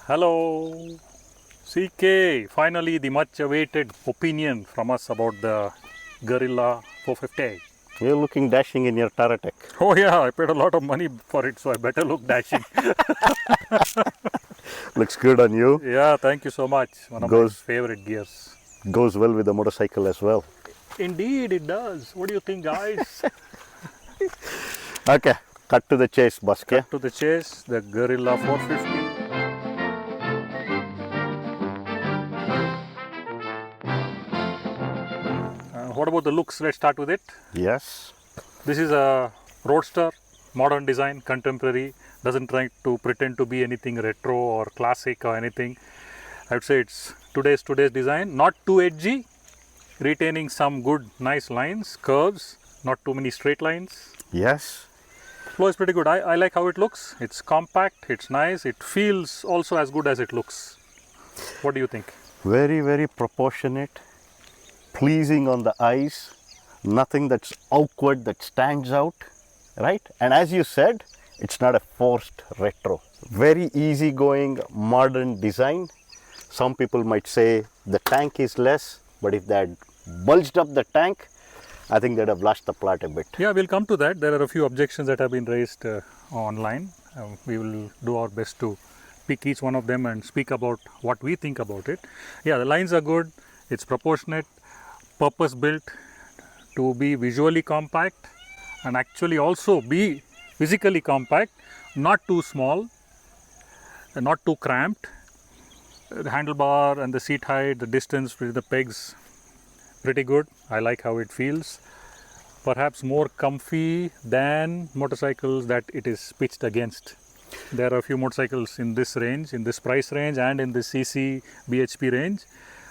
Hello, CK. Finally, the much awaited opinion from us about the Guerrilla 450. You're looking dashing in your Taratech. Oh, yeah, I paid a lot of money for it, so I better look dashing. Looks good on you. Yeah, thank you so much. One of my favorite gears. Goes well with the motorcycle as well. Indeed, it does. What do you think, guys? Okay, cut to the chase, Baske. To the chase, the Guerrilla 450. What about the looks? Let's start with it. Yes. This is a roadster, modern design, contemporary, doesn't try to pretend to be anything retro or classic or anything. I would say it's today's design, not too edgy, retaining some good, nice lines, curves, not too many straight lines. Yes. Flow is pretty good. I like how it looks. It's compact, it's nice, it feels also as good as it looks. What do you think? Very, very proportionate, pleasing on the eyes, nothing that's awkward that stands out, right? And as you said, it's not a forced retro. Very easygoing, modern design. Some people might say the tank is less, but if they had bulged up the tank, I think they'd have lost the plot a bit. Yeah, we'll come to that. There are a few objections that have been raised online. We will do our best to pick each one of them and speak about what we think about it. Yeah, the lines are good. It's proportionate, purpose built to be visually compact and actually also be physically compact, not too small, not too cramped. The handlebar and the seat height, the distance with the pegs, pretty good. I like how it feels. Perhaps more comfy than motorcycles that it is pitched against. There are a few motorcycles in this range, in this price range and in this CC BHP range.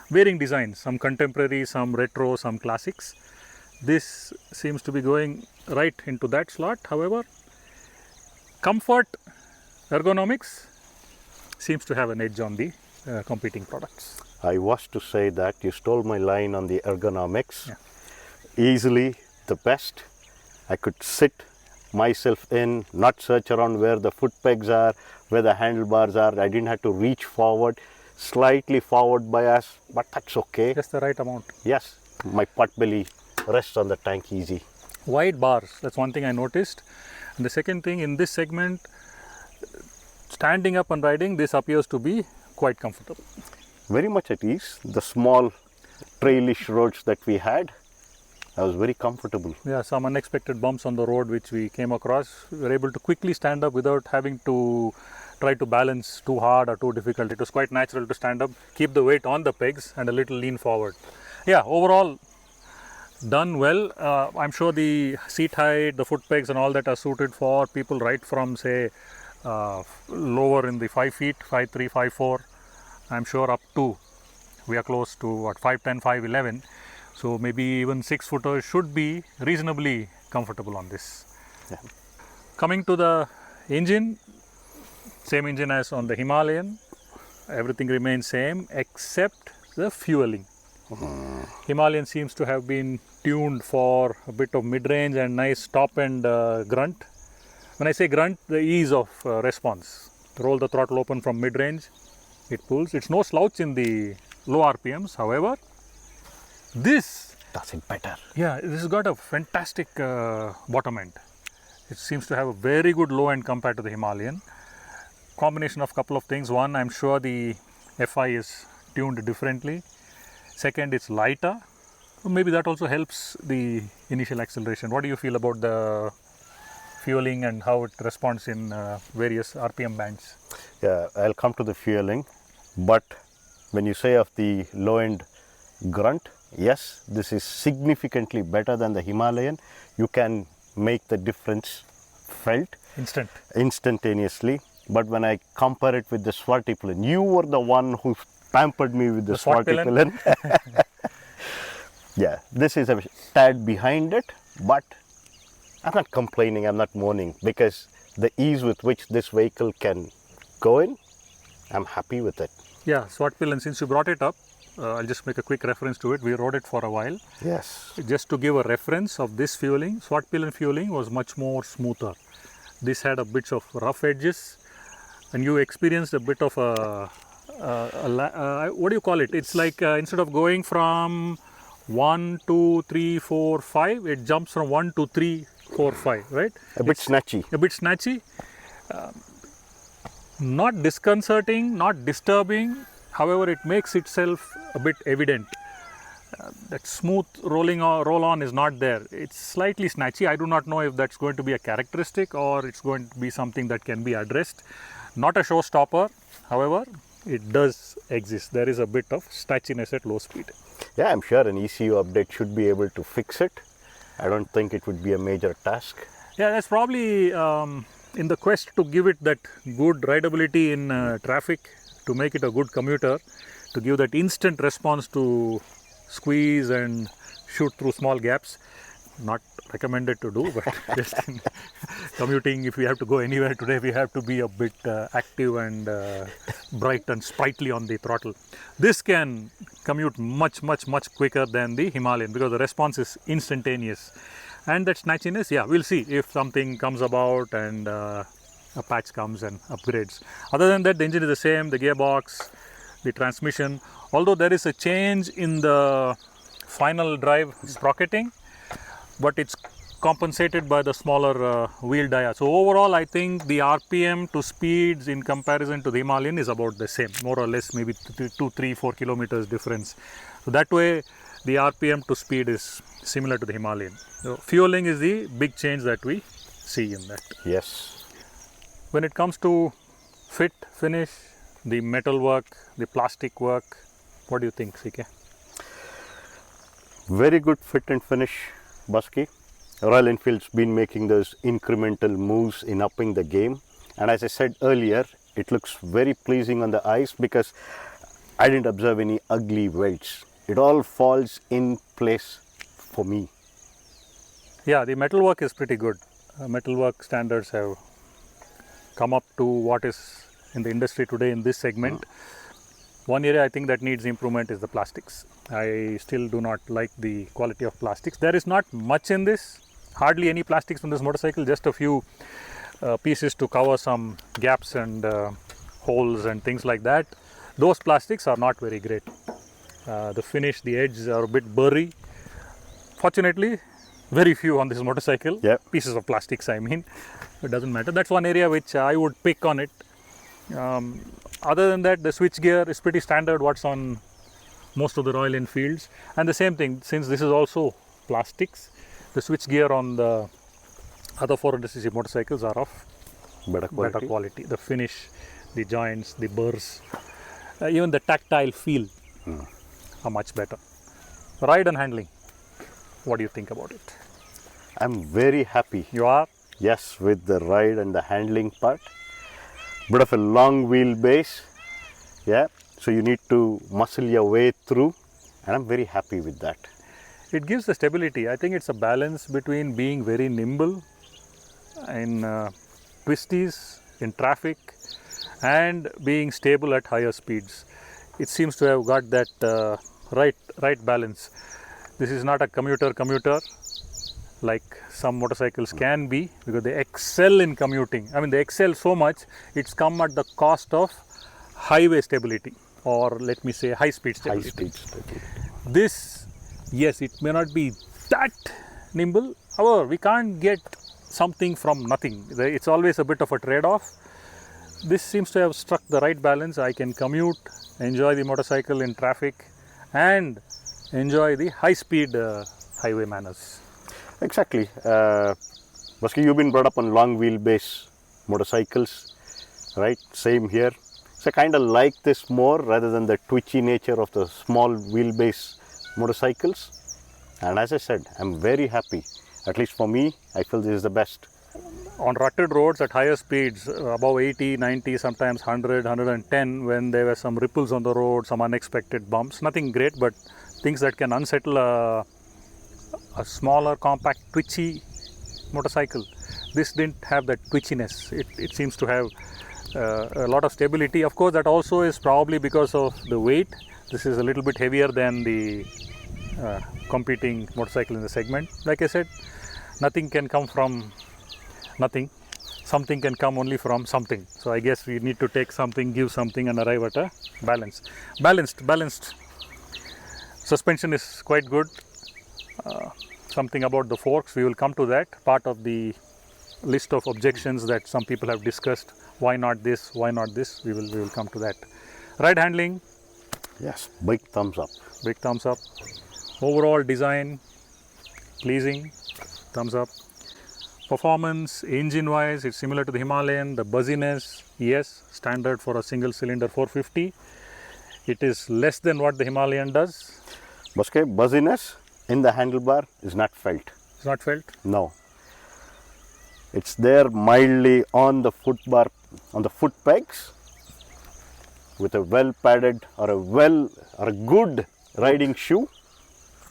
Varying designs, some contemporary, some retro, some classics. This seems to be going right into that slot. However, comfort, ergonomics seems to have an edge on the competing products. I was to say that you stole my line on the ergonomics. Yeah. Easily the best. I could sit myself in, not search around where the foot pegs are, where the handlebars are. I didn't have to reach forward, slightly forward bias, but that's okay. Just the right amount. Yes, my pot belly rests on the tank easy. Wide bars, that's one thing I noticed. And the second thing, in this segment, standing up and riding, this appears to be quite comfortable. Very much at ease. The small trailish roads that we had, I was very comfortable. Yeah, some unexpected bumps on the road which we came across, we were able to quickly stand up without having to try to balance too hard or too difficult. It was quite natural to stand up, keep the weight on the pegs and a little lean forward. Yeah, overall done well. I'm sure the seat height, the foot pegs and all that are suited for people right from say lower in the 5 feet, 5'3", 5'4". I'm sure up to, we are close to what, 5'10", 5'11". So maybe even 6-footers should be reasonably comfortable on this. Yeah. Coming to the engine, same engine as on the Himalayan. Everything remains same except the fueling. Himalayan seems to have been tuned for a bit of mid-range and nice top-end grunt. When I say grunt, the ease of response. Roll the throttle open from mid-range, it pulls. It's no slouch in the low RPMs, however. This does it better. Yeah, this has got a fantastic bottom end. It seems to have a very good low end compared to the Himalayan. Combination of couple of things. One, I'm sure the FI is tuned differently. Second, it's lighter. Maybe that also helps the initial acceleration. What do you feel about the fueling and how it responds in various RPM bands? Yeah, I'll come to the fueling. But when you say of the low end grunt, yes, this is significantly better than the Himalayan. You can make the difference felt instantaneously. But when I compare it with the Swarty Pillion, you were the one who pampered me with the Swarty Pillion. Yeah, this is a tad behind it, but I'm not complaining, I'm not moaning, because the ease with which this vehicle can go in, I'm happy with it. Yeah, Swart Pillion, since you brought it up, I'll just make a quick reference to it. We rode it for a while. Yes. Just to give a reference of this fueling, Swart Pillion fueling was much more smoother. This had a bit of rough edges and you experienced a bit of what do you call it? It's like instead of going from 1, 2, 3, 4, 5, it jumps from 1 to 3, 4, 5, right? A bit snatchy. A bit snatchy. Not disconcerting, not disturbing. However, it makes itself a bit evident. That smooth roll on is not there. It's slightly snatchy. I do not know if that's going to be a characteristic or it's going to be something that can be addressed. Not a showstopper. However, it does exist. There is a bit of snatchiness at low speed. Yeah, I'm sure an ECU update should be able to fix it. I don't think it would be a major task. Yeah, that's probably in the quest to give it that good rideability in traffic, to make it a good commuter, to give that instant response to squeeze and shoot through small gaps. Not recommended to do, but just in commuting, if we have to go anywhere today, we have to be a bit active and bright and sprightly on the throttle. This can commute much quicker than the Himalayan because the response is instantaneous. And that snatchiness, yeah, we'll see if something comes about and a patch comes and upgrades. Other than that, the engine is the same, the gearbox, the transmission. Although there is a change in the final drive sprocketing, but it's compensated by the smaller wheel dia. So overall, I think the RPM to speeds in comparison to the Himalayan is about the same, more or less, maybe 2, 3, 4 kilometers difference. So that way, the RPM to speed is similar to the Himalayan. So fueling is the big change that we see in that. Yes. When it comes to fit, finish, the metal work, the plastic work, what do you think, CK? Very good fit and finish, Busky. Royal Enfield's been making those incremental moves in upping the game. And as I said earlier, it looks very pleasing on the eyes because I didn't observe any ugly welds. It all falls in place for me. Yeah, the metalwork is pretty good. Metalwork standards have come up to what is in the industry today in this segment. One area I think that needs improvement is the plastics. I still do not like the quality of plastics. There is not much in this, hardly any plastics on this motorcycle, just a few pieces to cover some gaps and holes and things like that. Those plastics are not very great. The finish, the edges are a bit burry. Fortunately, very few on this motorcycle, pieces of plastics I mean, it doesn't matter. That's one area which I would pick on it. Other than that, the switchgear is pretty standard what's on most of the Royal Enfields. And the same thing, since this is also plastics, the switchgear on the other 400cc motorcycles are of better quality. The finish, the joints, the burrs, even the tactile feel are much better. Ride and handling, what do you think about it? I'm very happy. You are? Yes, with the ride and the handling part. Bit of a long wheelbase, yeah, so you need to muscle your way through, and I'm very happy with that. It gives the stability. I think it's a balance between being very nimble in twisties, in traffic, and being stable at higher speeds. It seems to have got that right balance. This is not a commuter like some motorcycles can be, because they excel in commuting. I mean, they excel so much, it's come at the cost of highway stability, or let me say high speed stability. This, yes, it may not be that nimble. However, we can't get something from nothing. It's always a bit of a trade-off. This seems to have struck the right balance. I can commute, enjoy the motorcycle in traffic, and enjoy the high speed highway manners. Exactly. Busky, you've been brought up on long wheelbase motorcycles, right? Same here. So I kind of like this more rather than the twitchy nature of the small wheelbase motorcycles. And as I said, I'm very happy. At least for me, I feel this is the best. On rutted roads at higher speeds, above 80, 90, sometimes 100, 110, when there were some ripples on the road, some unexpected bumps, nothing great, but things that can unsettle a smaller, compact, twitchy motorcycle. This didn't have that twitchiness. It seems to have a lot of stability. Of course, that also is probably because of the weight. This is a little bit heavier than the competing motorcycle in the segment. Like I said, nothing can come from nothing. something can come only from something. So I guess we need to take something, give something, and arrive at a balance. Balanced. Suspension is quite good. Something about the forks, we will come to that. Part of the list of objections that some people have discussed. Why not this? Why not this? We will come to that. Ride handling. Yes, big thumbs up. Big thumbs up. Overall design, pleasing, thumbs up. Performance, engine wise, it's similar to the Himalayan. The buzziness, yes, standard for a single cylinder 450. It is less than what the Himalayan does. Baske, buzziness in the handlebar is not felt. It's not felt. No. It's there mildly on the foot bar, on the foot pegs, with a well padded or a good riding shoe.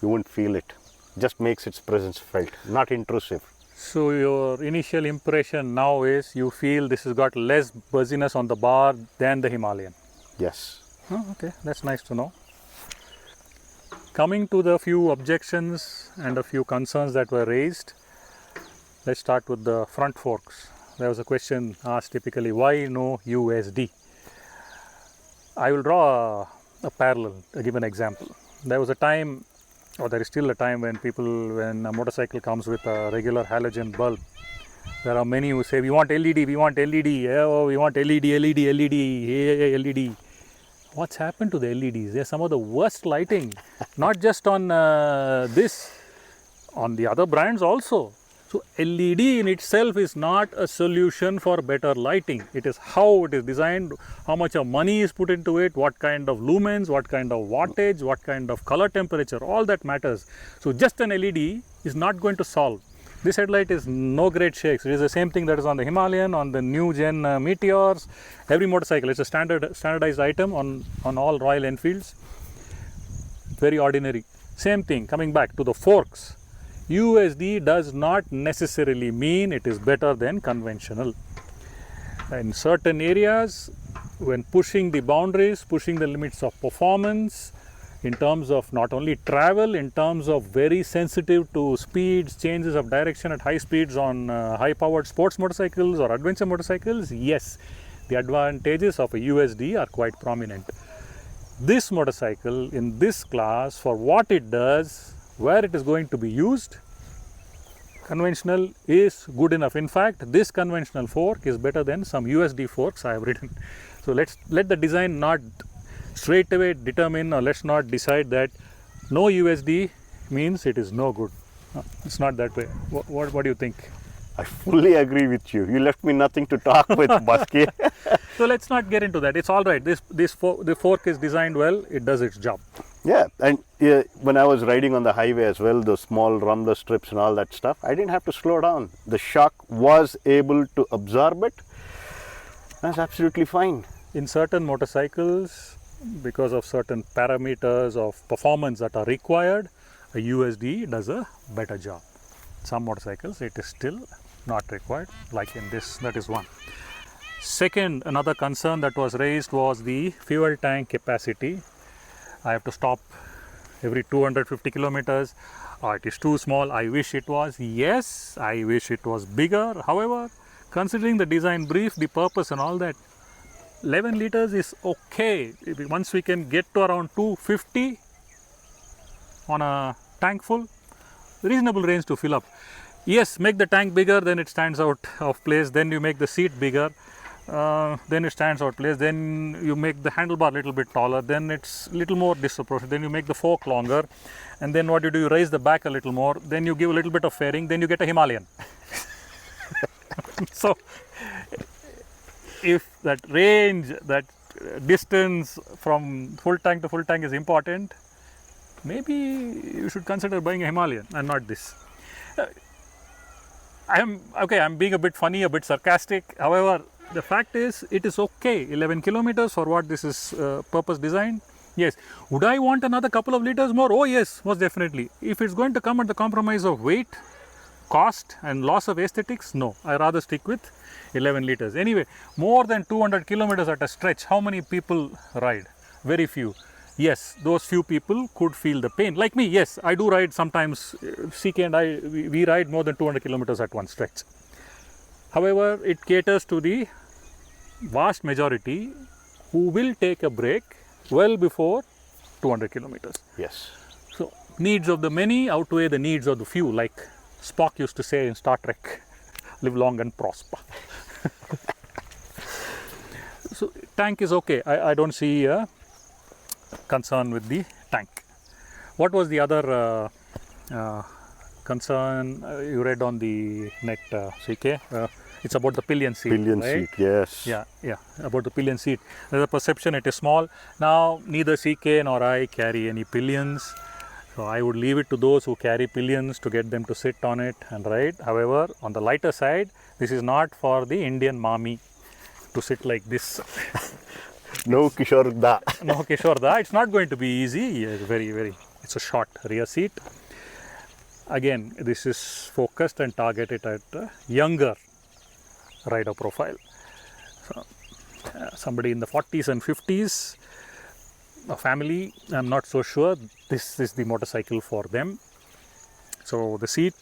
You won't feel it. Just makes its presence felt, not intrusive. So your initial impression now is you feel this has got less buzziness on the bar than the Himalayan. Yes. Oh, okay, that's nice to know. Coming to the few objections and a few concerns that were raised, let's start with the front forks. There was a question asked typically, why no USD? I will draw a parallel, give an example. There was a time, or there is still a time when when a motorcycle comes with a regular halogen bulb, there are many who say, we want LED, we want LED, oh, we want LED, hey, LED. What's happened to the LEDs? They're some of the worst lighting, not just on this, on the other brands also. So LED in itself is not a solution for better lighting. It is how it is designed, how much of money is put into it, what kind of lumens, what kind of wattage, what kind of color temperature, all that matters. So just an LED is not going to solve. This headlight is no great shakes. It is the same thing that is on the Himalayan, on the new gen Meteors, every motorcycle. It's a standardized item on all Royal Enfields. Very ordinary. Same thing, coming back to the forks. USD does not necessarily mean it is better than conventional. In certain areas, when pushing the boundaries, pushing the limits of performance, in terms of not only travel, in terms of very sensitive to speeds, changes of direction at high speeds on high-powered sports motorcycles or adventure motorcycles, yes, the advantages of a USD are quite prominent. This motorcycle in this class, for what it does, where it is going to be used, conventional is good enough. In fact, this conventional fork is better than some USD forks I have ridden. So let the design not straight away determine, or let's not decide that no USD means it is no good. No, it's not that way. What do you think? I fully agree with you. You left me nothing to talk with, Baske. So let's not get into that. It's all right. The fork is designed well. It does its job. Yeah, and when I was riding on the highway as well, the small rumbler strips and all that stuff, I didn't have to slow down. The shock was able to absorb it. That's absolutely fine. In certain motorcycles, because of certain parameters of performance that are required, a USD does a better job. Some motorcycles, it is still not required, like in this, that is one. Second, another concern that was raised was the fuel tank capacity. I have to stop every 250 kilometers. It is too small. I wish it was. Yes, I wish it was bigger. However, considering the design brief, the purpose and all that, 11 liters is okay. Once we can get to around 250 on a tank full, reasonable range to fill up. Yes, make the tank bigger, then it stands out of place. Then you make the seat bigger, then it stands out of place. Then you make the handlebar a little bit taller, then it's a little more disproportionate. Then you make the fork longer, and then what you do, you raise the back a little more. Then you give a little bit of fairing, then you get a Himalayan. So if that range, that distance from full tank to full tank is important, maybe you should consider buying a Himalayan and not this. I'm being a bit funny, a bit sarcastic. However, the fact is, it is okay. 11 kilometers for what this is purpose designed. Yes. Would I want another couple of liters more? Oh yes, most definitely. If it's going to come at the compromise of weight, cost and loss of aesthetics, no. I rather stick with 11 liters. Anyway, more than 200 kilometers at a stretch, how many people ride? Very few. Yes, those few people could feel the pain. Like me, yes, I do ride sometimes. CK and I, we ride more than 200 kilometers at one stretch. However, it caters to the vast majority who will take a break well before 200 kilometers. Yes. So, needs of the many outweigh the needs of the few, like Spock used to say in Star Trek, live long and prosper. So, tank is okay. I don't see a concern with the tank. What was the other concern you read on the net, CK? It's about the pillion seat. Pillion right? seat, yes. Yeah, about the pillion seat. There's a perception it is small. Now, neither CK nor I carry any pillions. So, I would leave it to those who carry pillions to get them to sit on it and ride. However, on the lighter side, this is not for the Indian mommy to sit like this. No Kishore Da. No, Kishore Da. It's not going to be easy. It's a short rear seat. Again, this is focused and targeted at a younger rider profile. So, somebody in the 40s and 50s, a family, I'm not so sure this is the motorcycle for them. So the seat,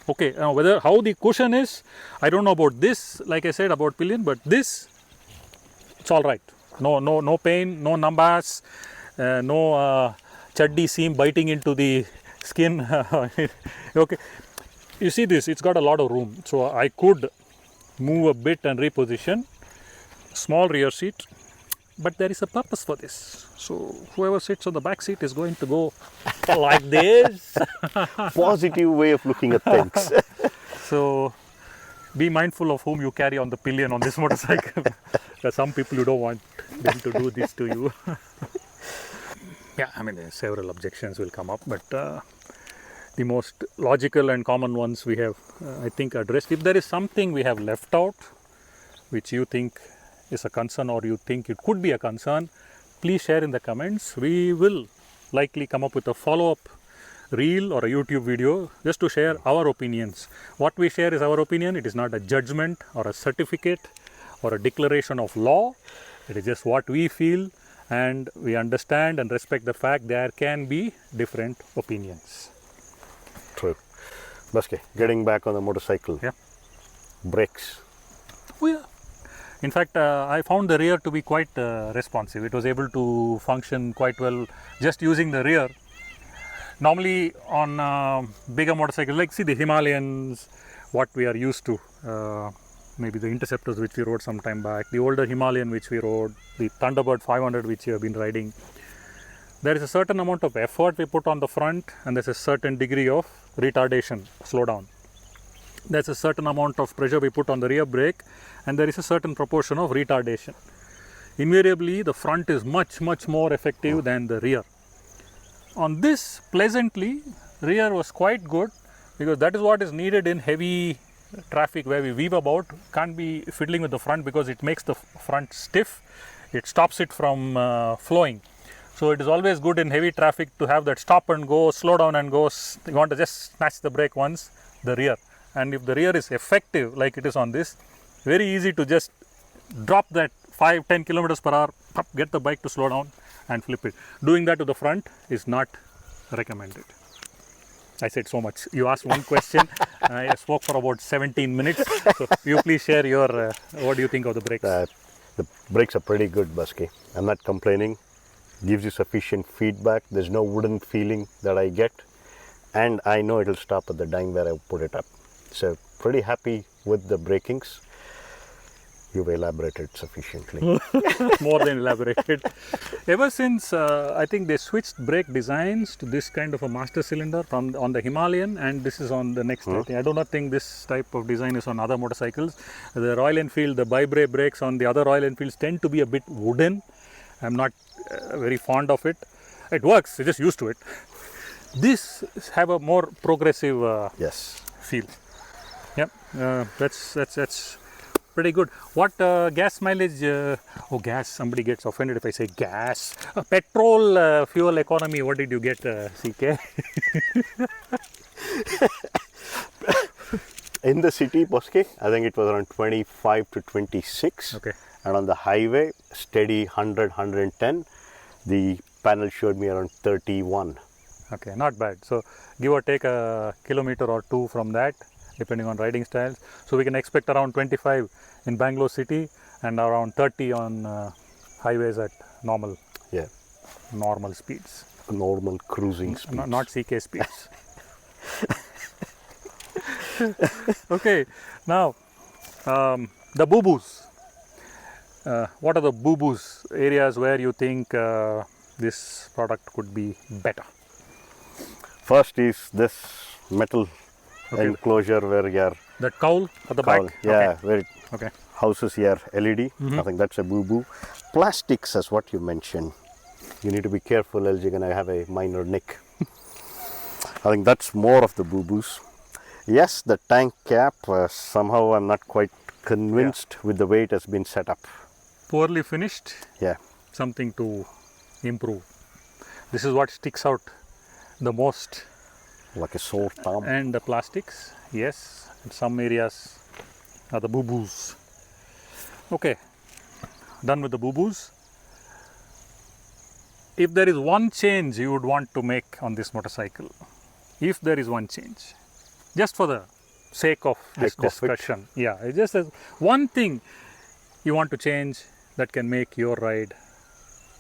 okay, now how the cushion is, I don't know about this, like I said about pillion, but this, it's all right. No pain, no numbers, no chaddi seam biting into the skin. Okay, you see this, it's got a lot of room, so I could move a bit and reposition. Small rear seat, but there is a purpose for this. So whoever sits on the back seat is going to go like this. Positive way of looking at things. So be mindful of whom you carry on the pillion on this motorcycle. There are some people you don't want them to do this to you. Yeah, I mean, several objections will come up, but the most logical and common ones we have, I think, addressed. If there is something we have left out, which you think is a concern or you think it could be a concern, please share in the comments. We will likely come up with a follow-up reel or a YouTube video just to share our opinions. What we share is our opinion. It is not a judgment or a certificate or a declaration of law. It is just what we feel, and we understand and respect the fact there can be different opinions. True. Baske, getting back on the motorcycle. Yeah. Brakes. Oh yeah. In fact, I found the rear to be quite responsive. It was able to function quite well just using the rear. Normally on bigger motorcycles, like see the Himalayans, what we are used to, maybe the Interceptors which we rode some time back, the older Himalayan which we rode, the Thunderbird 500 which you have been riding. There is a certain amount of effort we put on the front, and there's a certain degree of retardation, slowdown. There's a certain amount of pressure we put on the rear brake, and there is a certain proportion of retardation. Invariably, the front is much more effective than the rear. On this, pleasantly, rear was quite good, because that is what is needed in heavy traffic where we weave about. Can't be fiddling with the front because it makes the front stiff. It stops it from flowing. So it is always good in heavy traffic to have that stop and go, slow down and go. You want to just snatch the brake once, the rear. And if the rear is effective like it is on this, very easy to just drop that 5-10 kilometers per hour, get the bike to slow down and flip it. Doing that to the front is not recommended. I said so much. You asked one question, I spoke for about 17 minutes. So you please share your, what do you think of the brakes? The brakes are pretty good, Baske. I'm not complaining. Gives you sufficient feedback. There's no wooden feeling that I get. And I know it'll stop at the dime where I put it up. So pretty happy with the brakings. You've elaborated sufficiently. More than elaborated. Ever since I think they switched brake designs to this kind of a master cylinder from on the Himalayan, and this is on the next. I do not think this type of design is on other motorcycles. The Royal Enfield, the bi-brake brakes on the other Royal Enfields tend to be a bit wooden. I'm not very fond of it. It works, you're just used to it. This have a more progressive Yes. feel. Yep, that's pretty good. What gas mileage? Gas. Somebody gets offended if I say gas. Petrol fuel economy. What did you get, CK? In the city, Baske, I think it was around 25 to 26. Okay. And on the highway, steady 100, 110. The panel showed me around 31. Okay, not bad. So give or take a kilometer or two from that. depending on riding styles. So we can expect around 25 in Bangalore city and around 30 on highways at normal Yeah, speeds, normal cruising speed. not CK speeds. Okay, now the boo-boos. What are the boo-boos, areas where you think this product could be better? First is this metal Okay. enclosure where your That cowl at the cowl, back? yeah, where it Okay. houses your LED. I think that's a boo-boo. Plastics is what you mentioned. You need to be careful else you're going to have a minor nick. I think that's more of the boo-boos. Yes, the tank cap, somehow I'm not quite convinced with the way it has been set up. Poorly finished, Yeah, something to improve. This is what sticks out the most. like a sore thumb. And the plastics, yes, in some areas are the boo-boos. Okay, done with the boo-boos. If there is one change you would want to make on this motorcycle, if there is one change, just for the sake of this Heck of it. discussion, yeah, it's just as one thing you want to change that can make your ride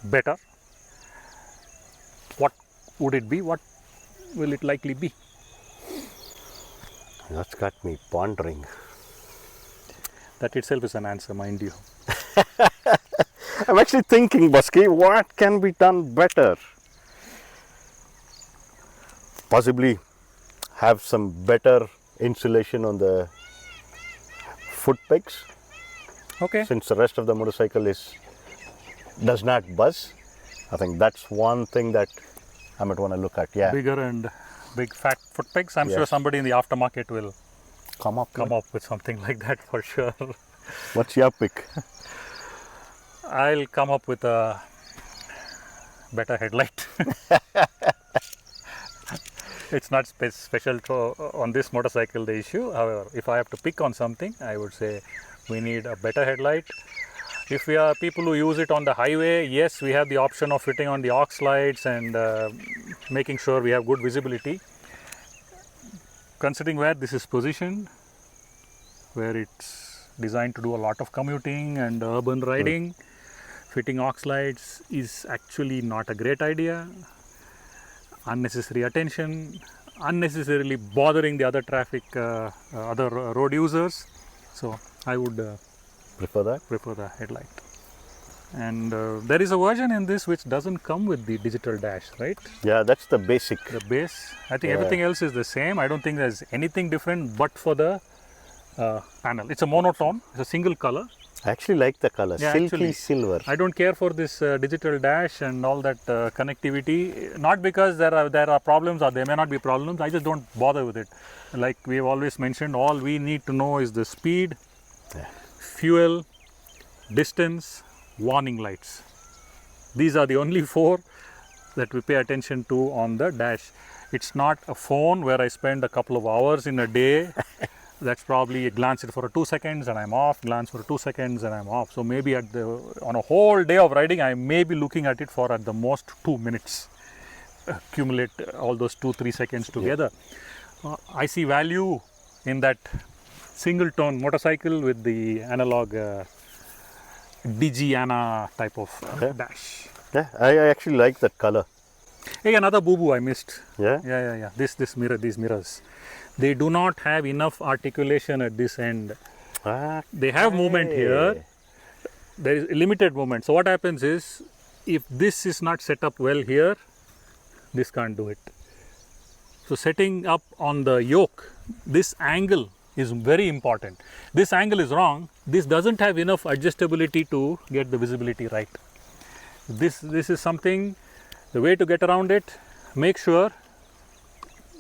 better, what would it be? What will it likely be? That's got me pondering. That itself is an answer, mind you. I'm actually thinking, Busky, what can be done better? Possibly have some better insulation on the foot pegs, Okay. since the rest of the motorcycle does not buzz. I think that's one thing that I might want to look at. Yeah, Bigger and big fat foot pegs. I'm sure Yes. somebody in the aftermarket will come up. come up with something like that for sure. What's your pick? I'll come up with a better headlight. It's not special to, on this motorcycle, the issue. However, if I have to pick on something, I would say we need a better headlight. If we are people who use it on the highway, yes, we have the option of fitting on the aux lights and making sure we have good visibility. Considering where this is positioned, where it's designed to do a lot of commuting and urban riding, fitting aux lights is actually not a great idea. Unnecessary attention, unnecessarily bothering the other traffic, other road users. So I would Prefer that? prefer the headlight. And there is a version in this which doesn't come with the digital dash, right? Yeah, that's the basic. The base. I think Yeah. everything else is the same. I don't think there's anything different but for the panel. It's a monotone. It's a single color. I actually like the color, Yeah, silky actually, silver. I don't care for this digital dash and all that connectivity. Not because there are problems or there may not be problems. I just don't bother with it. Like we have always mentioned, all we need to know is the speed, Yeah. fuel, distance, warning lights. These are the only four that we pay attention to on the dash. It's not a phone where I spend a couple of hours in a day. That's probably a glance it for 2 seconds and I'm off, glance for 2 seconds and I'm off. So maybe on a whole day of riding, I may be looking at it for at the most 2 minutes. Accumulate all those 2-3 seconds together. I see value in that single tone motorcycle with the analog Digiana type of dash. Yeah, I actually like that color. Hey, another boo-boo I missed. Yeah? Yeah. These mirrors. They do not have enough articulation at this end. They have movement here. There is limited movement. So what happens is, if this is not set up well here, this can't do it. So setting up on the yoke, this angle is very important. This angle is wrong. This doesn't have enough adjustability to get the visibility right. This is something, the way to get around it, make sure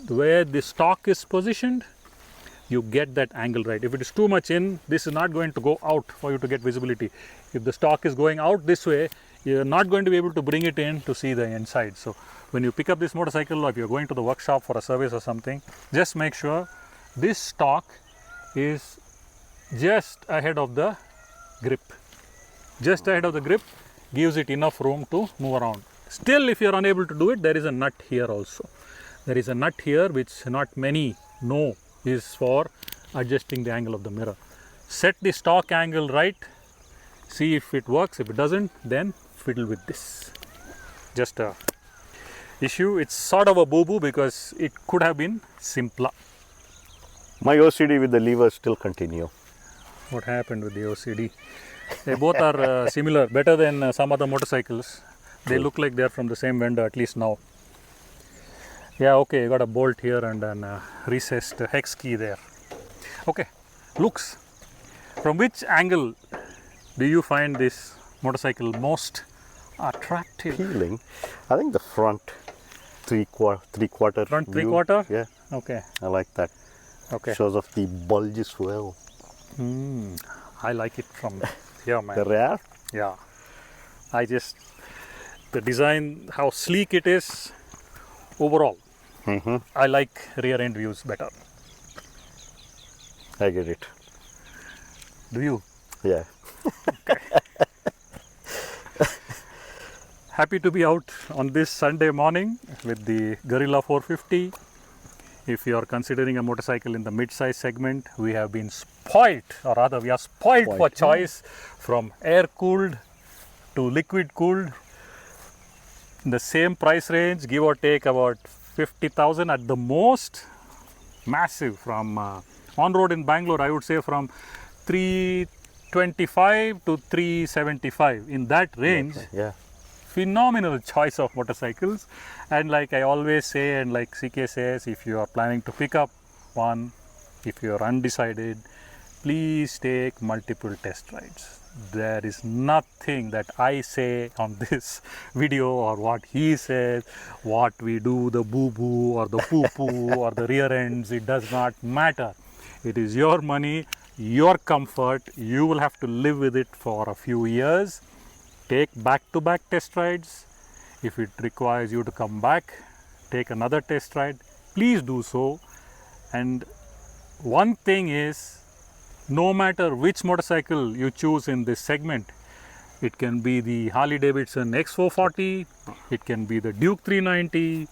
where the stock is positioned, you get that angle right. If it is too much in, this is not going to go out for you to get visibility. If the stock is going out this way, you're not going to be able to bring it in to see the inside. So when you pick up this motorcycle or if you're going to the workshop for a service or something, just make sure this stock is just ahead of the grip. Just ahead of the grip gives it enough room to move around. Still, if you're unable to do it, there is a nut here also. There is a nut here which not many know is for adjusting the angle of the mirror. Set the stock angle right, see if it works. If it doesn't, then fiddle with this. Just a issue. It's sort of a boo-boo because it could have been simpler. My OCD with the levers still continue. What happened with the OCD? They both are similar, better than some other motorcycles. They look like they're from the same vendor, at least now. Yeah, okay, you got a bolt here and then recessed hex key there. Okay, looks. From which angle do you find this motorcycle most attractive? Appealing. I think the front three-quarter Front view. three-quarter? Yeah, Okay, I like that. okay. Shows off the bulge as well. I like it from here, man. The rear? Yeah, the design, how sleek it is, overall. I like rear end views better. I get it. Do you? Yeah. Happy to be out on this Sunday morning with the Guerrilla 450. If you are considering a motorcycle in the mid-size segment, we have been spoilt, or rather we are spoilt for choice, from air-cooled to liquid-cooled. In the same price range, give or take about 50,000 at the most. Massive. From on-road in Bangalore, I would say from 325 to 375. In that range, Yeah. phenomenal choice of motorcycles. And like I always say, and like CK says, if you are planning to pick up one, if you are undecided, please take multiple test rides. There is nothing that I say on this video or what he says, what we do, the boo-boo or the poo-poo or the rear ends, it does not matter. It is your money, your comfort. You will have to live with it for a few years. Take back-to-back test rides. If it requires you to come back, take another test ride, please do so. And one thing is, no matter which motorcycle you choose in this segment, it can be the Harley Davidson X440, it can be the Duke 390,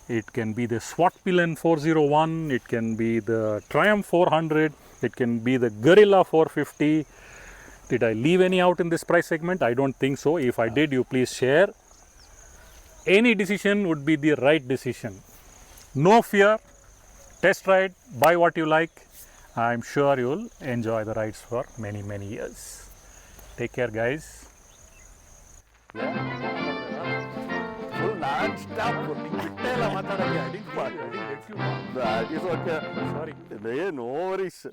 it can be the SWAT Pillion 401, it can be the Triumph 400, it can be the Guerrilla 450. Did I leave any out in this price segment? I don't think so. If I did, you please share. Any decision would be the right decision. No fear. Test ride, buy what you like. I'm sure you'll enjoy the rides for many, many years. Take care, guys. Full non-stop. I didn't let you. That is okay. Sorry. No worries.